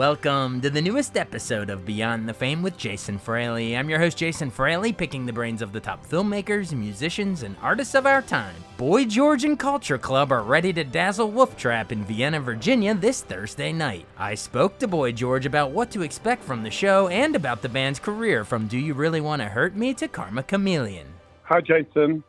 Welcome to the newest episode of Beyond the Fame with Jason Fraley. I'm your host, Jason Fraley, picking the brains of the top filmmakers, musicians, and artists of our time. Boy George and Culture Club are ready to dazzle Wolf Trap in Vienna, Virginia this Thursday night. I spoke to Boy George about what to expect from the show and about the band's career, from Do You Really Want to Hurt Me to Karma Chameleon. Hi, Jason.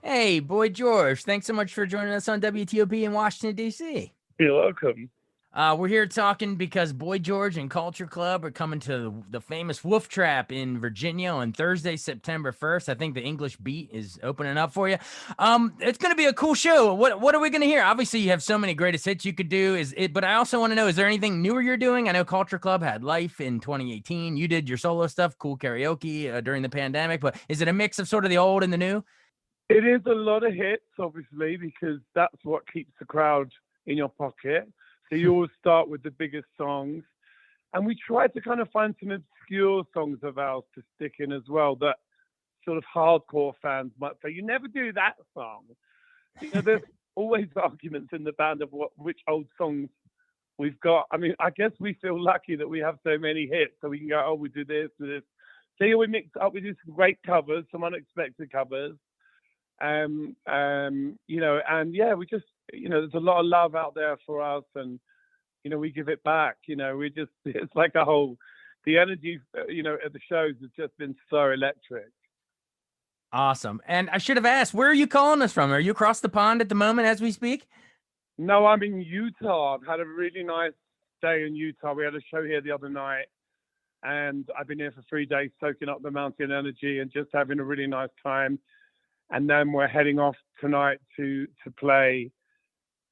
Hey, Boy George. Thanks so much for joining us on WTOP in Washington, D.C. You're welcome. We're here talking because Boy George and Culture Club are coming to the famous Wolf Trap in Virginia on Thursday, September 1st. I think the English Beat is opening up for you. It's going to be a cool show. What are we going to hear? Obviously, you have so many greatest hits you could do. But I also want to know, is there anything newer you're doing? I know Culture Club had Life in 2018. You did your solo stuff, Cool Karaoke during the pandemic. But is it a mix of sort of the old and the new? It is a lot of hits, obviously, because that's what keeps the crowd in your pocket. So you always start with the biggest songs. And we try to kind of find some obscure songs of ours to stick in as well that sort of hardcore fans might say, you never do that song. You know, there's always arguments in the band of which old songs we've got. I mean, I guess we feel lucky that we have so many hits, so we can go, oh, we do this, do this. So yeah, we mix up, we do some great covers, some unexpected covers. You know, and yeah, we just, you know, there's a lot of love out there for us, and you know, we give it back. You know, it's like the energy, you know, at the shows has just been so electric. Awesome. And I should have asked, where are you calling us from? Are you across the pond at the moment as we speak? No, I'm in Utah. I've had a really nice day in Utah. We had a show here the other night, and I've been here for 3 days soaking up the mountain energy and just having a really nice time. And then we're heading off tonight to play,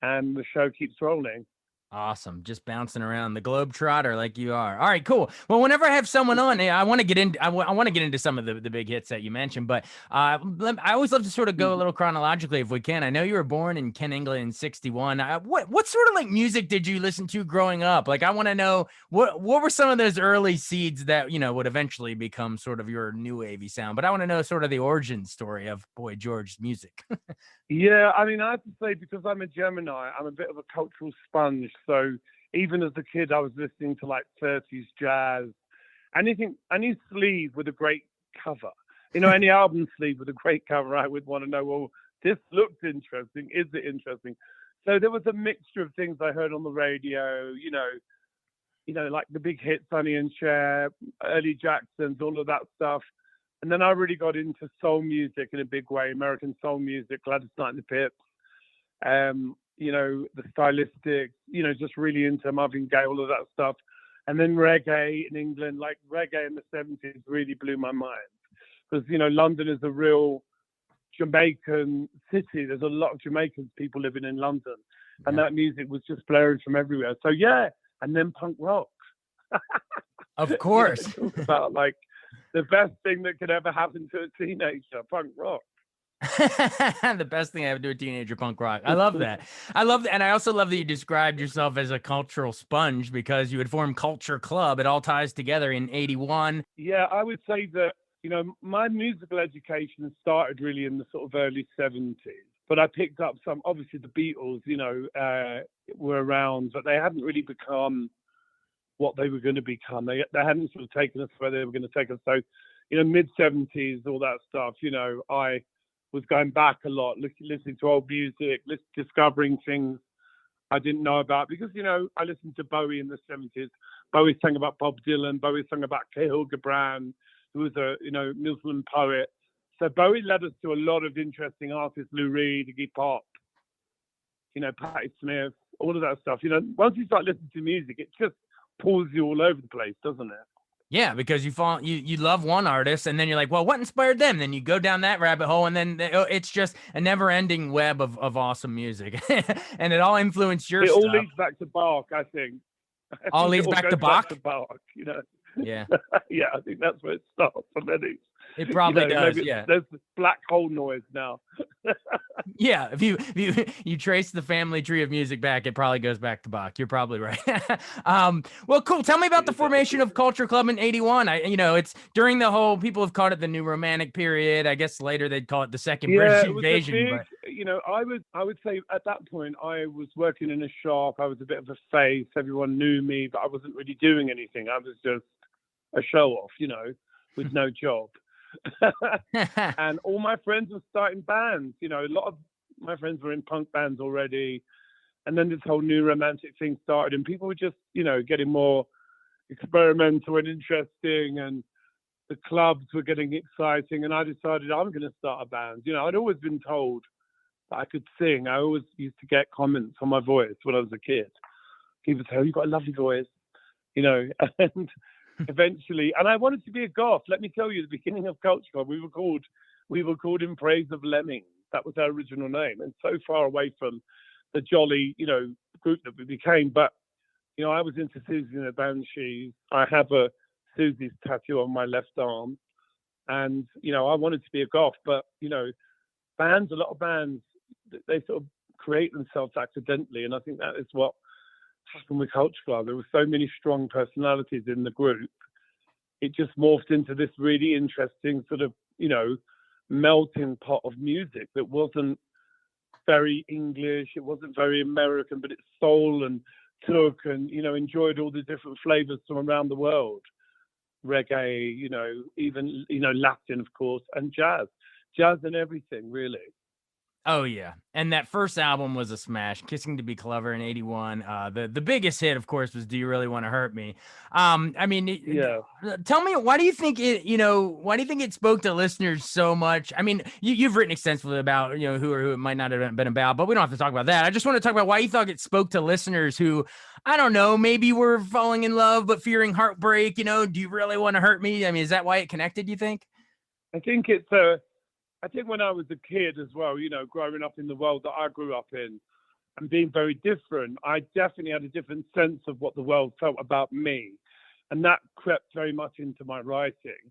and the show keeps rolling. Awesome. Just bouncing around the globetrotter like you are. All right, cool. Well, whenever I have someone on, I want to get into I want to get into some of the big hits that you mentioned, but I always love to sort of go a little chronologically if we can. I know you were born in Ken, England in 1961. What sort of like music did you listen to growing up? Like, I want to know what were some of those early seeds that, you know, would eventually become sort of your new wavy sound. But I want to know sort of the origin story of Boy George's music. Yeah, I mean, I have to say, because I'm a Gemini, I'm a bit of a cultural sponge. So even as a kid, I was listening to like 30s jazz, any sleeve with a great cover. You know, any album sleeve with a great cover, I would want to know, well, this looks interesting. Is it interesting? So there was a mixture of things I heard on the radio, you know, like the big hits, Sonny and Cher, early Jacksons, all of that stuff. And then I really got into soul music in a big way, American soul music, Gladys Knight and the Pips, you know, the stylistics, you know, just really into Marvin Gaye, all of that stuff. And then reggae in England, like reggae in the 70s really blew my mind. Because, you know, London is a real Jamaican city. There's a lot of Jamaican people living in London. And that music was just blaring from everywhere. So, yeah. And then punk rock. Of course. You know, talk about, like, the best thing that could ever happen to a teenager, punk rock. The best thing I ever do a teenager, punk rock. I love that. I love that. And I also love that you described yourself as a cultural sponge, because you had formed Culture Club. It all ties together in 1981. Yeah, I would say that, you know, my musical education started really in the sort of early 70s. But I picked up some, obviously the Beatles, you know, were around, but they hadn't really become what they were going to become. They hadn't sort of taken us where they were going to take us. So, you know, mid-70s, all that stuff, you know, I was going back a lot, listening to old music, discovering things I didn't know about. Because, you know, I listened to Bowie in the 70s. Bowie sang about Bob Dylan. Bowie sang about Cahill Gibran, who was a, you know, Muslim poet. So Bowie led us to a lot of interesting artists, Lou Reed, Iggy Pop, you know, Patti Smith, all of that stuff. You know, once you start listening to music, it just pulls you all over the place, doesn't it? Yeah, because you love one artist, and then you're like, well, what inspired them? Then you go down that rabbit hole, and then it's just a never-ending web of awesome music, and it all influenced your stuff. It all leads back to Bach, I think. All leads back to Bach? You know. Yeah. Yeah, I think that's where it starts. And then it probably does. Yeah. There's this black hole noise now. Yeah, if you trace the family tree of music back, it probably goes back to Bach. You're probably right. Well, cool. Tell me about the formation of Culture Club in 1981. You know, it's during the whole, people have called it the New Romantic period. I guess later they'd call it the second British invasion. I would say at that point I was working in a shop. I was a bit of a face. Everyone knew me, but I wasn't really doing anything. I was just a show off, with no job. And all my friends were starting bands. A lot of my friends were in punk bands already. And then this whole new romantic thing started, and people were just, getting more experimental and interesting, and the clubs were getting exciting. And I decided I'm going to start a band. I'd always been told that I could sing. I always used to get comments on my voice when I was a kid. People say, "Oh, you've got a lovely voice," and eventually, and I wanted to be a goth. Let me tell you, the beginning of Culture Club, we were called In Praise of Lemmings. That was our original name, and so far away from the jolly, group that we became. But, I was into Susie and the Banshees. I have a Susie's tattoo on my left arm, and, I wanted to be a goth. But, a lot of bands, they sort of create themselves accidentally, and I think that is what happened with Culture Club. There were so many strong personalities in the group. It just morphed into this really interesting sort of, melting pot of music that wasn't very English, it wasn't very American, but it's soul and took and, enjoyed all the different flavors from around the world. Reggae, even, Latin, of course, and jazz and everything, really. Oh yeah, and that first album was a smash. Kissing to Be Clever in '81. The biggest hit, of course, was Do You Really Want to Hurt Me? Yeah. Tell me, why do you think it? Why do you think it spoke to listeners so much? I mean, you've written extensively about who it might not have been about, but we don't have to talk about that. I just want to talk about why you thought it spoke to listeners who, I don't know, maybe were falling in love but fearing heartbreak. Do you really want to hurt me? I mean, is that why it connected? You think? I think I think when I was a kid as well, growing up in the world that I grew up in and being very different, I definitely had a different sense of what the world felt about me. And that crept very much into my writing.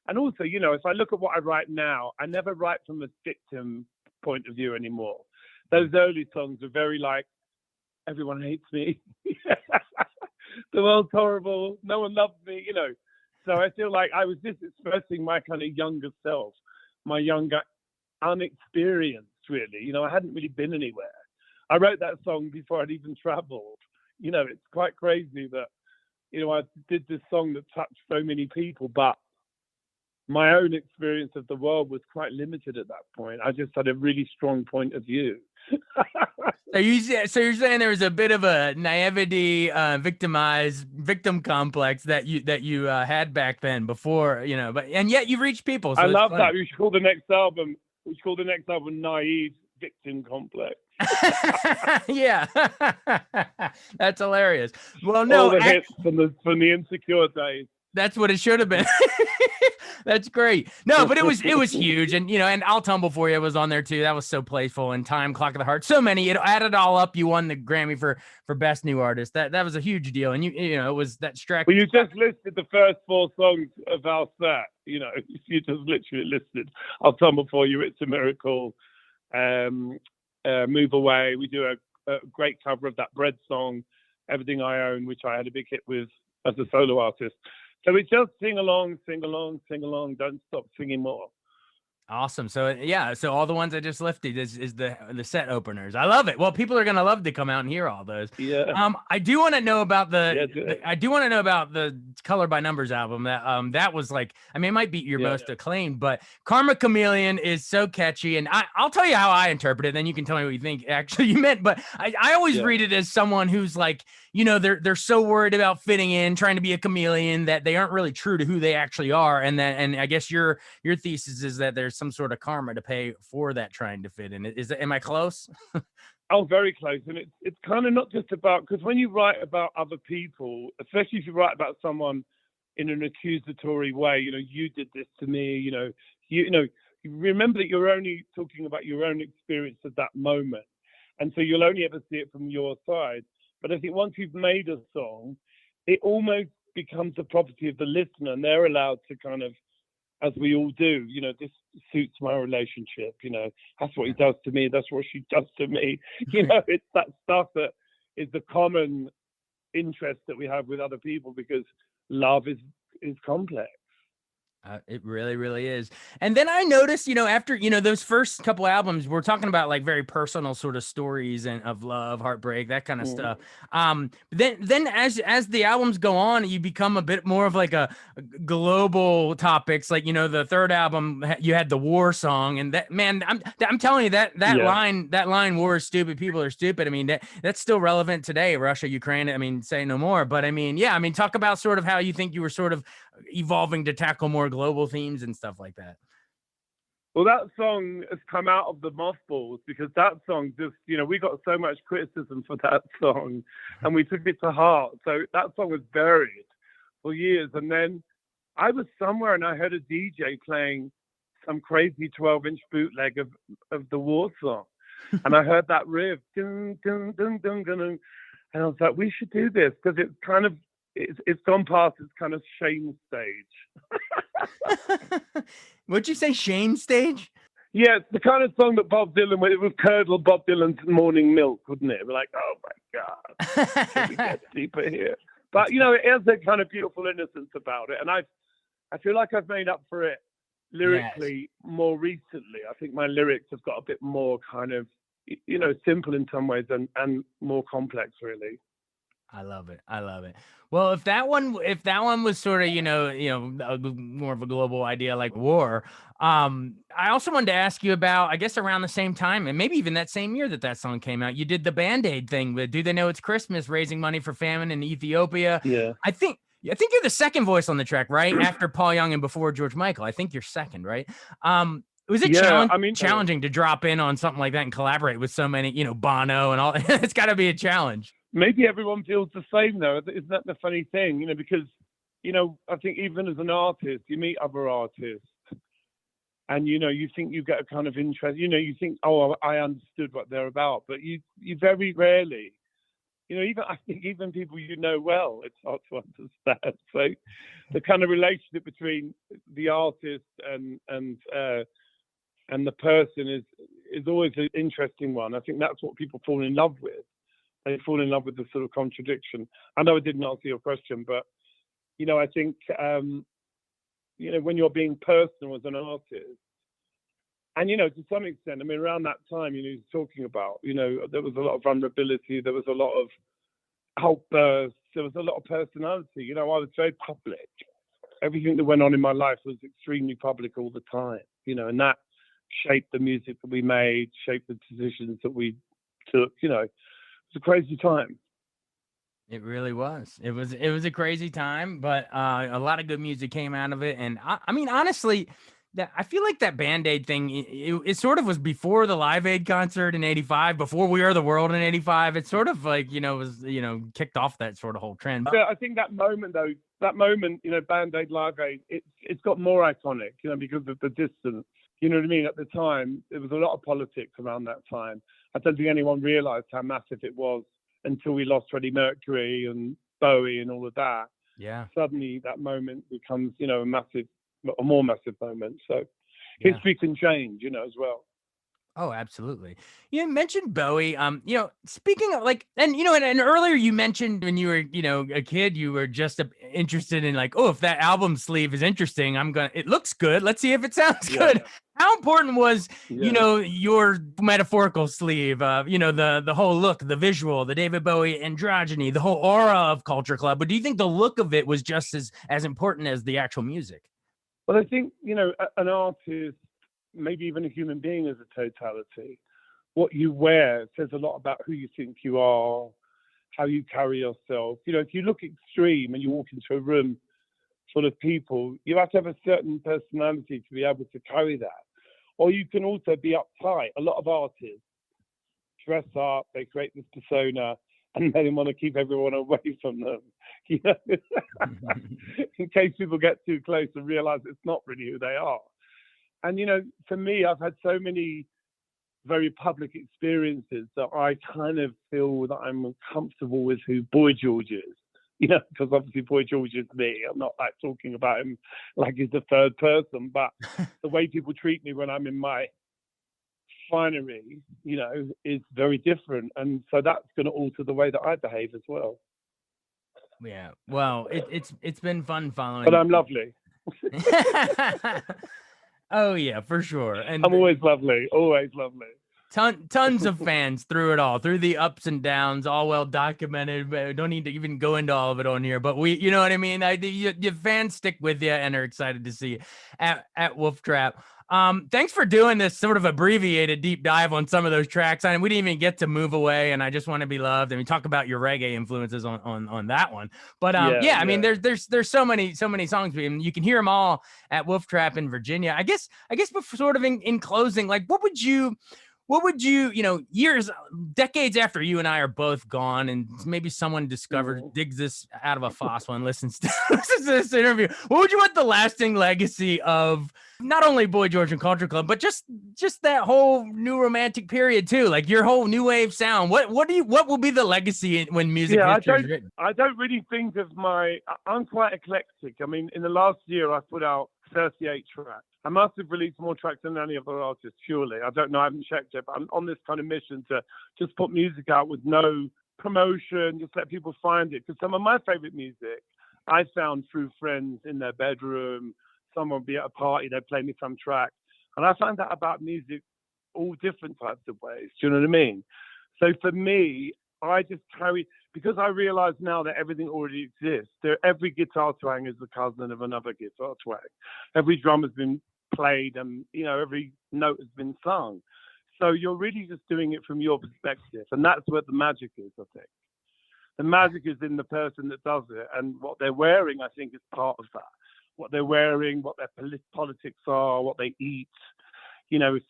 And also, if I look at what I write now, I never write from a victim point of view anymore. Those early songs are very like, everyone hates me. The world's horrible. No one loves me, So I feel like I was just expressing my kind of younger self. My younger, unexperienced, really. I hadn't really been anywhere. I wrote that song before I'd even traveled. It's quite crazy that, I did this song that touched so many people, but my own experience of the world was quite limited at that point. I just had a really strong point of view. So you're saying there was a bit of a naivety, victim complex that you had back then before, and yet you've reached people. So I love that. We should call the next album Naive Victim Complex. Yeah. That's hilarious. Well, no, all the hits from the Insecure days. That's what it should have been. That's great. No, but it was huge. And, and I'll Tumble For You was on there too. That was so playful. And Time, Clock of the Heart. So many. It added all up. You won the Grammy for Best New Artist. That was a huge deal. And it was that track. Well, you just listed the first 4 songs of our set. You just literally listed I'll Tumble For You, It's a Miracle, Move Away. We do a great cover of that Bread song, Everything I Own, which I had a big hit with as a solo artist. So it's just sing along, don't stop singing more. Awesome. So yeah, so all the ones I just lifted is the set openers. I love it. Well, people are gonna love to come out and hear all those. Yeah. I do want to know about the Color by Numbers album. That was like, I mean, it might be your most acclaimed, but Karma Chameleon is so catchy. And I'll tell you how I interpret it, then you can tell me what you think actually you meant. But I always read it as someone who's like, they're so worried about fitting in, trying to be a chameleon, that they aren't really true to who they actually are. And I guess your thesis is that there's some sort of karma to pay for that trying to fit in. Am I close? Oh, very close. And it's kind of not just about, because when you write about other people, especially if you write about someone in an accusatory way, you did this to me, you remember that you're only talking about your own experience at that moment. And so you'll only ever see it from your side. But I think once you've made a song, it almost becomes the property of the listener, and they're allowed to kind of, as we all do, this suits my relationship, that's what he does to me, that's what she does to me. It's that stuff that is the common interest that we have with other people, because love is complex. It really, really is. And then I noticed, after, those first couple albums, we're talking about like very personal sort of stories and of love, heartbreak, that kind of Mm. stuff. Then as the albums go on, you become a bit more of like a global topics. Like, the third album, you had the war song, and that, man, I'm telling you Yeah. that line, war is stupid, people are stupid. I mean, that's still relevant today. Russia, Ukraine. I mean, say no more. But I mean, yeah, I mean, talk about sort of how you think you were sort of evolving to tackle more global themes and stuff like that. Well, that song has come out of the mothballs because that song just, we got so much criticism for that song and we took it to heart. So that song was buried for years. And then I was somewhere and I heard a DJ playing some crazy 12-inch bootleg of the war song. And I heard that riff, dun, dun, dun, dun, dun, dun, and I was like, we should do this because it's kind of, it's gone past its kind of shame stage. What'd you say, shame stage? Yeah, it's the kind of song that Bob Dylan, it would curdle Bob Dylan's morning milk, wouldn't it? We're like, oh my God, can we get deeper here? But, it has that kind of beautiful innocence about it. And I feel like I've made up for it lyrically more recently. I think my lyrics have got a bit more kind of, simple in some ways and more complex, really. I love it. I love it. Well, if that one was sort of, more of a global idea like war, I also wanted to ask you about, I guess around the same time, and maybe even that same year that song came out, you did the Band-Aid thing with Do They Know It's Christmas, raising money for famine in Ethiopia. Yeah. I think you're the second voice on the track, right? After Paul Young and before George Michael. I think you're second, right? Was it challenging to drop in on something like that and collaborate with so many, Bono and all? It's got to be a challenge. Maybe everyone feels the same though. Isn't that the funny thing? Because, I think even as an artist, you meet other artists and, you think you get a kind of interest, you think, oh, I understood what they're about, but you very rarely, I think even people well, it's hard to understand. So the kind of relationship between the artist and the person is always an interesting one. I think that's what people fall in love with. They fall in love with the sort of contradiction. I know I didn't answer your question, but I think when you're being personal as an artist, and to some extent, I mean, around that time, he's talking about, there was a lot of vulnerability, there was a lot of outbursts, there was a lot of personality. I was very public. Everything that went on in my life was extremely public all the time, and that shaped the music that we made, shaped the decisions that we took. It's a crazy time. It really was. It was a crazy time, but a lot of good music came out of it. And I mean, honestly, I feel like that Band-Aid thing, it sort of was before the Live Aid concert in '85, before We Are the World in '85. It's sort of like, was, kicked off that sort of whole trend. Yeah, I think that moment, Band-Aid, Live Aid, it's got more iconic, because of the distance. You know what I mean? At the time, there was a lot of politics around that time. I don't think anyone realized how massive it was until we lost Freddie Mercury and Bowie and all of that. Yeah. Suddenly that moment becomes, a more massive moment. So history can change, as well. Oh, absolutely. You mentioned Bowie. Speaking of and earlier you mentioned when you were, a kid, you were just interested in like, oh, if that album sleeve is interesting, it looks good. Let's see if it sounds good. How important was, your metaphorical sleeve, the whole look, the visual, the David Bowie androgyny, the whole aura of Culture Club. But do you think the look of it was just as important as the actual music? Well, I think, an artist, maybe even a human being as a totality, what you wear says a lot about who you think you are, how you carry yourself. If you look extreme and you walk into a room full of people, you have to have a certain personality to be able to carry that. Or you can also be uptight. A lot of artists dress up, they create this persona, and then want to keep everyone away from them. In case people get too close and realize it's not really who they are. And, for me, I've had so many very public experiences that I kind of feel that I'm comfortable with who Boy George is, because obviously Boy George is me. I'm not like talking about him like he's the third person, but the way people treat me when I'm in my finery, is very different. And so that's going to alter the way that I behave as well. Yeah. Well, it's been fun following. But I'm lovely. Oh yeah, for sure. And I'm always lovely, always lovely. tons of fans through it all, through the ups and downs, all well documented. Don't need to even go into all of it on here, but you know what I mean? Your fans stick with you and are excited to see you at Wolf Trap. Thanks for doing this sort of abbreviated deep dive on some of those tracks. I mean, we didn't even get to Move Away and I Just Want to Be Loved. I mean, talk about your reggae influences on that one. But yeah, I mean, there's so many songs. You can hear them all at Wolf Trap in Virginia. I guess before, sort of in closing, like what would you, years, decades after you and I are both gone, and maybe someone digs this out of a fossil and listens to this interview, what would you want the lasting legacy of not only Boy George and Culture Club, but just that whole new romantic period too, like your whole new wave sound? What will be the legacy when music history is written? I don't really think of I'm quite eclectic. I mean, in the last year, I put out 38 tracks. I must have released more tracks than any other artist, surely. I don't know, I haven't checked it, but I'm on this kind of mission to just put music out with no promotion, just let people find it. Because some of my favorite music I found through friends in their bedroom. Someone would be at a party, they'd play me some track. And I find that about music all different types of ways. Do you know what I mean? So for me, I just because I realize now that everything already exists. Every guitar twang is the cousin of another guitar twang. Every drum has been played and, every note has been sung. So you're really just doing it from your perspective. And that's where the magic is, I think. The magic is in the person that does it. And what they're wearing, I think, is part of that. What they're wearing, what their politics are, what they eat.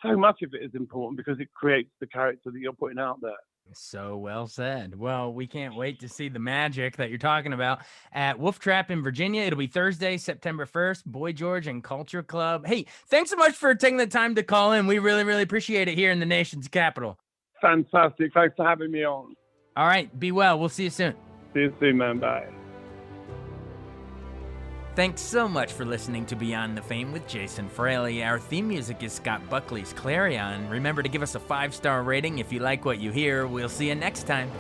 So much of it is important because it creates the character that you're putting out there. So well said. Well, we can't wait to see the magic that you're talking about at Wolf Trap in Virginia. It'll be Thursday, September 1st, Boy George and Culture Club. Hey, thanks so much for taking the time to call in. We really, really appreciate it here in the nation's capital. Fantastic. Thanks for having me on. All right. Be well. We'll see you soon. See you soon, man. Bye. Thanks so much for listening to Beyond the Fame with Jason Fraley. Our theme music is Scott Buckley's Clarion. Remember to give us a 5-star rating if you like what you hear. We'll see you next time.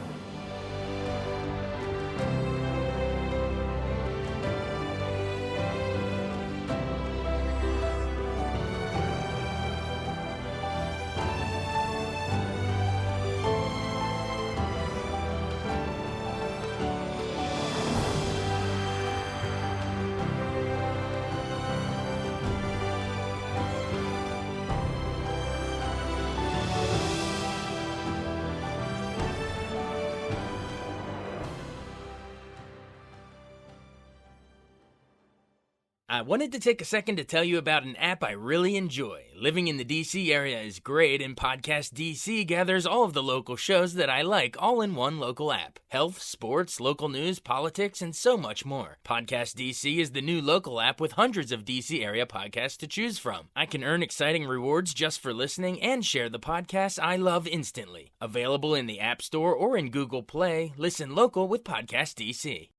I wanted to take a second to tell you about an app I really enjoy. Living in the DC area is great, and Podcast DC gathers all of the local shows that I like all in one local app. Health, sports, local news, politics, and so much more. Podcast DC is the new local app with hundreds of DC area podcasts to choose from. I can earn exciting rewards just for listening and share the podcasts I love instantly. Available in the App Store or in Google Play, listen local with Podcast DC.